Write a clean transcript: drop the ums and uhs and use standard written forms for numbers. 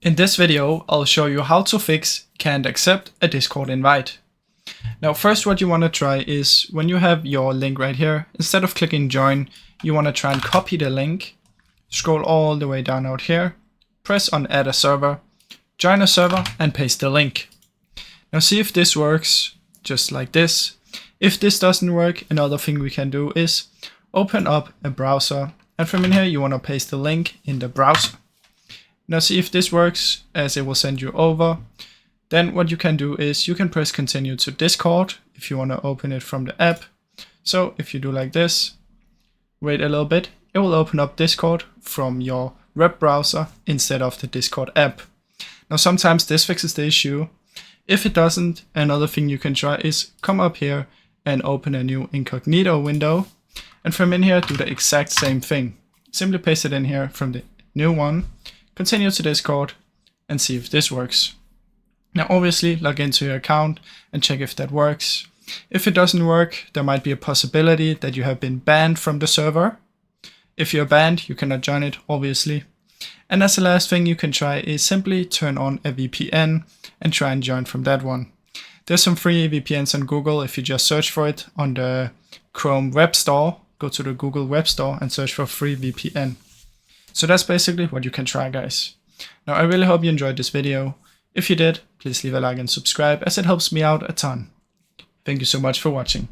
In this video, I'll show you how to fix can't accept a Discord invite. Now first what you want to try is when you have your link right here, instead of clicking join, you want to try and copy the link, scroll all the way down out here, press on add a server, join a server and paste the link. Now see if this works, just like this. If this doesn't work, another thing we can do is open up a browser, and from in here you want to paste the link in the browser. Now see if this works, as it will send you over. Then what you can do is you can press continue to Discord if you want to open it from the app. So if you do like this, wait a little bit, it will open up Discord from your web browser instead of the Discord app. Now sometimes this fixes the issue. If it doesn't, another thing you can try is come up here and open a new incognito window. And from in here do the exact same thing. Simply paste it in here from the new one, continue to Discord and see if this works. Now obviously log into your account and check if that works. If it doesn't work, there might be a possibility that you have been banned from the server. If you're banned, you cannot join it, obviously. And as the last thing you can try is simply turn on a VPN and try and join from that one. There's some free VPNs on Google. If you just search for it on the Chrome Web Store, go to the Google Web Store and search for free VPN. So that's basically what you can try, guys. Now I really hope you enjoyed this video. If you did, please leave a like and subscribe, as it helps me out a ton. Thank you so much for watching.